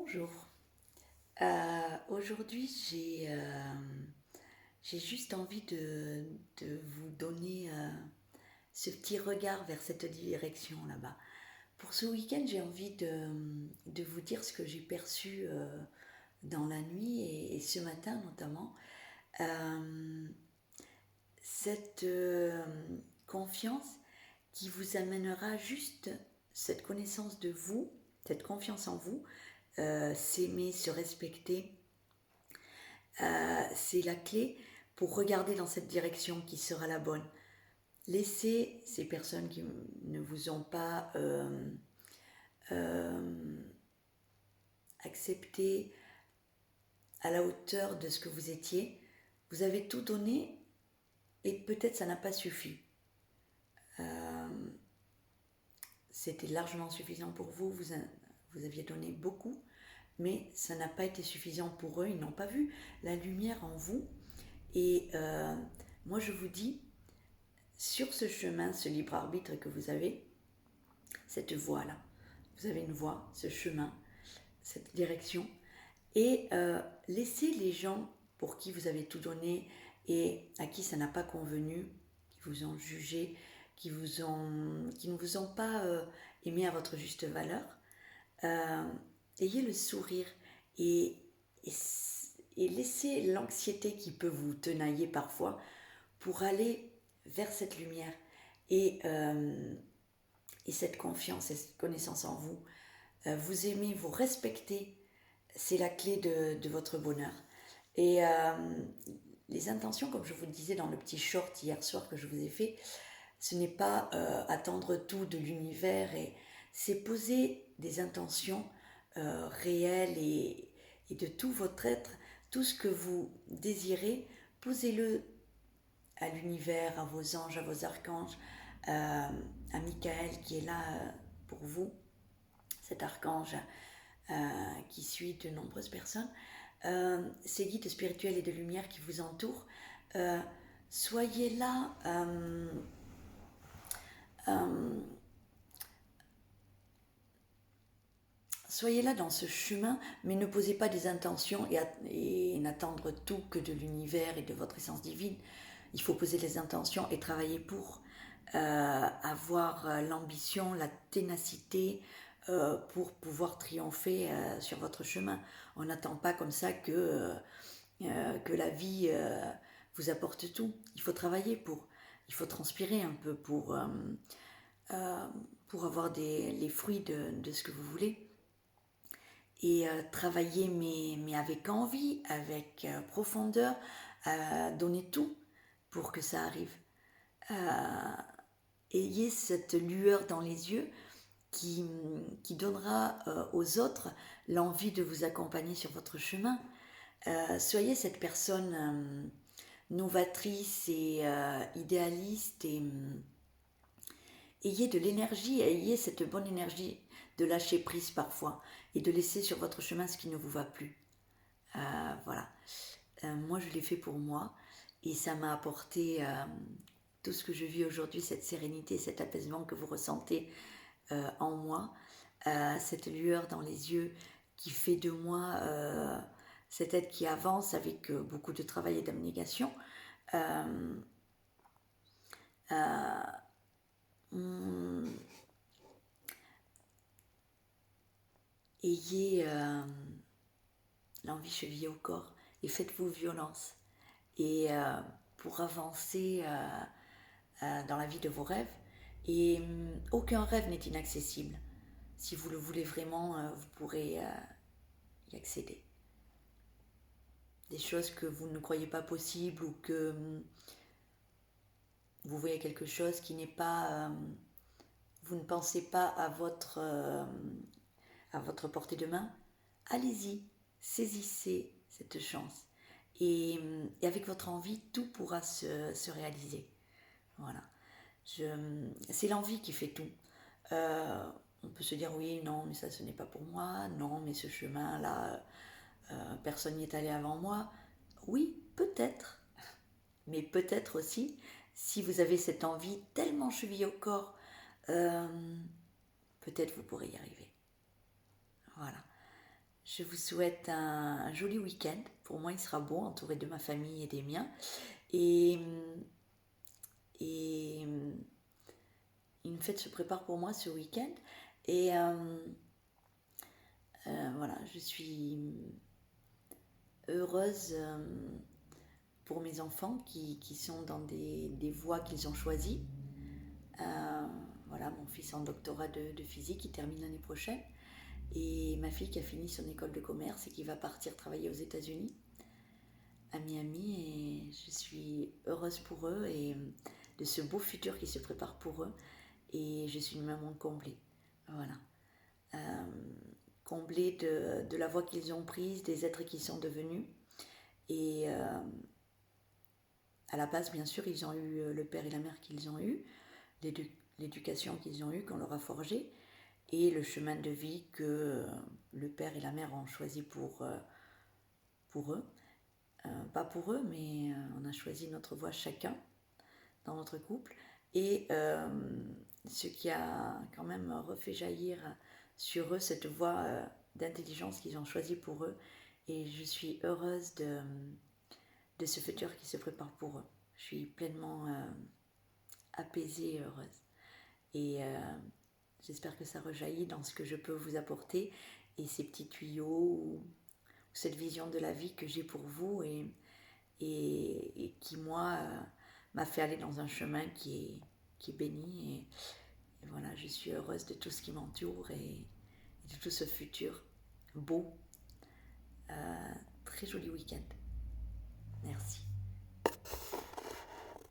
Bonjour. Aujourd'hui, j'ai juste envie de vous donner ce petit regard vers cette direction là-bas. Pour ce week-end, j'ai envie de vous dire ce que j'ai perçu dans la nuit et ce matin notamment. Euh, cette confiance qui vous amènera juste cette connaissance de vous, cette confiance en vous, s'aimer, se respecter, c'est la clé pour regarder dans cette direction qui sera la bonne. Laissez ces personnes qui ne vous ont pas accepté à la hauteur de ce que vous étiez. Vous avez tout donné et peut-être ça n'a pas suffi. C'était largement suffisant pour vous, vous aviez donné beaucoup, mais ça n'a pas été suffisant pour eux, ils n'ont pas vu la lumière en vous. Et moi je vous dis, sur ce chemin, ce libre arbitre que vous avez, cette voie-là, vous avez une voie, ce chemin, cette direction, et laissez les gens pour qui vous avez tout donné et à qui ça n'a pas convenu, qui vous ont jugé, qui ne vous ont pas aimé à votre juste valeur, ayez le sourire et, et, et laissez l'anxiété qui peut vous tenailler parfois pour aller vers cette lumière et, euh, et cette confiance et cette connaissance en vous. Vous aimez, vous respectez, c'est la clé de votre bonheur. Et les intentions, comme je vous le disais dans le petit short hier soir que je vous ai fait, ce n'est pas attendre tout de l'univers, c'est poser des intentions réelles et de tout votre être, tout ce que vous désirez, posez-le à l'univers, à vos anges, à vos archanges, à Michael qui est là pour vous, cet archange qui suit de nombreuses personnes, ces guides spirituels et de lumière qui vous entourent. Soyez là. Soyez là dans ce chemin, mais ne posez pas des intentions et n'attendre tout que de l'univers et de votre essence divine. Il faut poser les intentions et travailler pour avoir l'ambition, la ténacité pour pouvoir triompher sur votre chemin. On n'attend pas comme ça que la vie vous apporte tout. Il faut travailler pour. Il faut transpirer un peu pour avoir les fruits de ce que vous voulez. Et travailler mais avec envie, avec profondeur, donner tout pour que ça arrive. Ayez cette lueur dans les yeux qui donnera aux autres l'envie de vous accompagner sur votre chemin. Soyez cette personne novatrice et idéaliste et ayez de l'énergie, ayez cette bonne énergie de lâcher prise parfois et de laisser sur votre chemin ce qui ne vous va plus. Voilà. Moi, je l'ai fait pour moi et ça m'a apporté tout ce que je vis aujourd'hui, cette sérénité, cet apaisement que vous ressentez en moi, cette lueur dans les yeux qui fait de moi cette être qui avance avec beaucoup de travail et d'abnégation. Ayez l'envie chevillée au corps et faites-vous violence. Et pour avancer dans la vie de vos rêves, et aucun rêve n'est inaccessible. Si vous le voulez vraiment, vous pourrez y accéder. Des choses que vous ne croyez pas possibles ou que vous voyez quelque chose qui n'est pas... vous ne pensez pas à votre portée de main, allez-y, saisissez cette chance. Et avec votre envie, tout pourra se réaliser. Voilà. C'est l'envie qui fait tout. On peut se dire oui, non, mais ça ce n'est pas pour moi, non, mais ce chemin-là, personne n'y est allé avant moi. Oui, peut-être, mais peut-être aussi, si vous avez cette envie tellement chevillée au corps, peut-être vous pourrez y arriver. Voilà. Je vous souhaite un joli week-end. Pour moi, il sera beau, entouré de ma famille et des miens. Et, et une fête se prépare pour moi ce week-end. Et voilà, je suis heureuse pour mes enfants qui sont dans des voies qu'ils ont choisies. Voilà, mon fils en doctorat de physique qui termine l'année prochaine. Et ma fille qui a fini son école de commerce et qui va partir travailler aux États-Unis, à Miami. Et je suis heureuse pour eux et de ce beau futur qui se prépare pour eux. Et je suis une maman comblée. Voilà. Comblée de la voie qu'ils ont prise, des êtres qu'ils sont devenus. Et à la base, bien sûr, ils ont eu le père et la mère qu'ils ont eu, l'éducation qu'ils ont eue, qu'on leur a forgée, et le chemin de vie que le père et la mère ont choisi pour eux. Pas pour eux, mais on a choisi notre voie chacun dans notre couple. Et ce qui a quand même refait jaillir sur eux cette voie d'intelligence qu'ils ont choisie pour eux. Et je suis heureuse de ce futur qui se prépare pour eux. Je suis pleinement apaisée et heureuse. Et j'espère que ça rejaillit dans ce que je peux vous apporter et ces petits tuyaux ou cette vision de la vie que j'ai pour vous et qui, moi, m'a fait aller dans un chemin qui est béni. Et voilà, je suis heureuse de tout ce qui m'entoure et de tout ce futur beau. Très joli week-end. Merci.